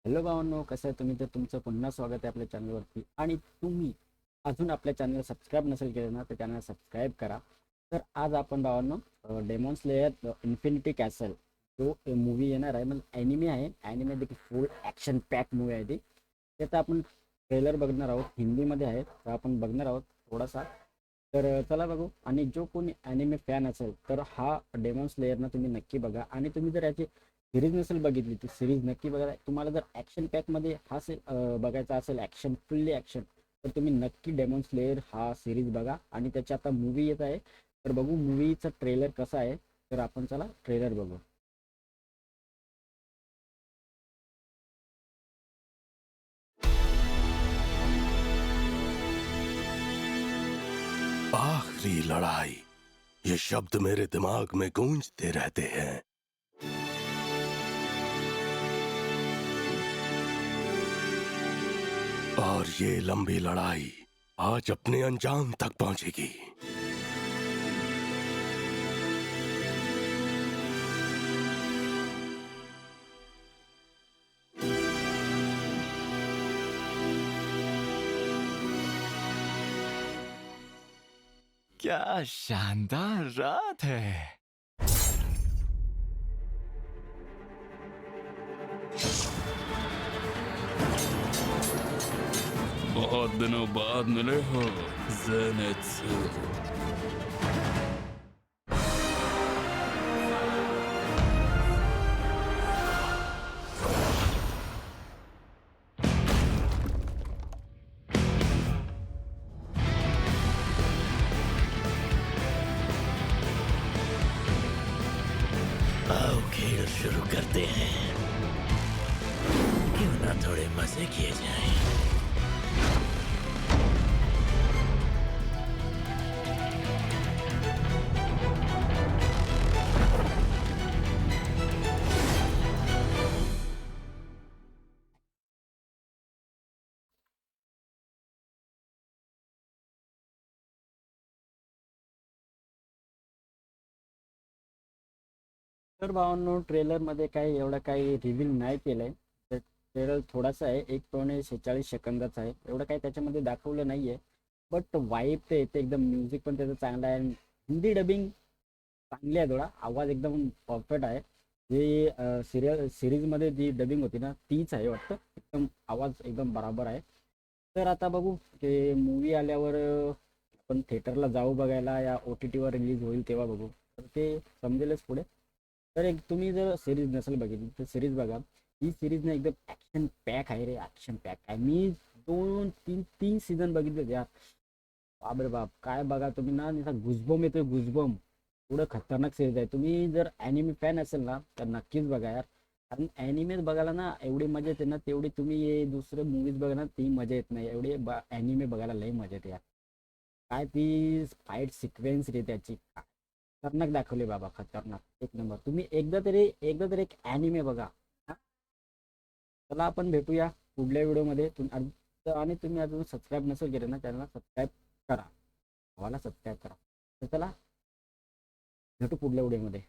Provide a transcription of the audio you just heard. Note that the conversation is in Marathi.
हॅलो भावांनो, कसं आहे तुम्ही? तर तुमचं पुन्हा स्वागत आहे आपल्या चॅनलवरती. आणि तुम्ही अजून आपल्या चॅनल सबस्क्राईब नसेल केलं ना, तर चॅनल सबस्क्राईब करा. तर आज आपण भावांनो डेमॉन स्लेयर इन्फिनिटी कॅसल जो मूवी येणार आहे, म्हणजे ॲनिमे आहे. ॲनिमे देखील फुल ॲक्शन पॅक मूवी आहे ती. त्याचा आपण ट्रेलर बघणार आहोत, हिंदीमध्ये आहे, तर आपण बघणार आहोत थोडासा. तर चला बघू. आणि जो कोणी ॲनिमे फॅन असेल तर हा डेमॉन स्लेयरना तुम्ही नक्की बघा. आणि तुम्ही जर याची सिरीज नसेल बघितली ती सिरीज नक्की बघा. तुम्हाला जर ॲक्शन पॅकमध्ये हा बघायचा असेल, ॲक्शन फुल्ली ॲक्शन, तर तुम्ही नक्की डेमॉन स्लेयर हा सिरीज बघा. आणि त्याची आता मूवी येत आहे, तर बघू मूवीचा ट्रेलर कसा आहे. तर आपण चला ट्रेलर बघू. आखिरी लड़ाई, ये शब्द मेरे दिमाग में गूंजते रहते हैं। और ये लंबी लड़ाई आज अपने अंजाम तक पहुंचेगी। क्या शानदार रात है। बहुत दिनों बाद मिले हो ज़ेनित्सु। आओ खेल शुरू करते हैं। क्यों ना थोड़े मजे किए जाएं। तर भावांनो, ट्रेलरमध्ये काही एवढं काही रिव्हील नाही केलंय. तर ट्रेलर थोडासा आहे, 1:46 सेकंदाचा आहे. एवढं काही त्याच्यामध्ये दाखवलं नाहीये. बट वाईब ते येते एकदम. म्युझिक पण त्याचं चांगलं आहे. आणि हिंदी डबिंग चांगली आहे. थोडा आवाज एकदम परफेक्ट आहे. जी सिरीजमध्ये जी डबिंग होती ना, तीच आहे वाटतं. एकदम आवाज एकदम बराबर आहे. तर आता बघू ते मूवी आल्यावर आपण थिएटरला जाऊ बघायला, या OTTवर रिलीज होईल तेव्हा बघू. तर ते समजेलच पुढे. तर एक तुम्ही जर सिरीज नसेल बघितली तर सिरीज बघा. ही सिरीज ना एकदम ॲक्शन पॅक आहे रे, ॲक्शन पॅक आहे. मी 2 3 सीझन बघितले यार. बाप रे बाप, काय बघा तुम्ही ना, गुजबम येतोय, गुजबम. एवढं खतरनाक सिरीज आहे. तुम्ही जर ॲनिमे फॅन असेल ना, तर नक्कीच बघा यार. कारण ॲनिमेच बघायला ना एवढी मजा येते ना, तेवढी तुम्ही हे दुसरे मूवीज बघा ना, ती मजा येत नाही. एवढी ॲनिमे बघायला लई मजा येते यार. काय ती फाईट सिक्वेन्स रे त्याची, खतरनाक दाखवली बाबा, खतरनाक एक नंबर. तुम्ही एकदा तरी एक ॲनिमे बघा. हा? चला आपण भेटूया पुढल्या व्हिडिओमध्ये. आणि तुम्ही अजून सबस्क्राईब नसेल केलं ना चॅनलला, सबस्क्राईब करा. भावाला सबस्क्राईब करा. तर चला भेटू पुढल्या व्हिडिओमध्ये.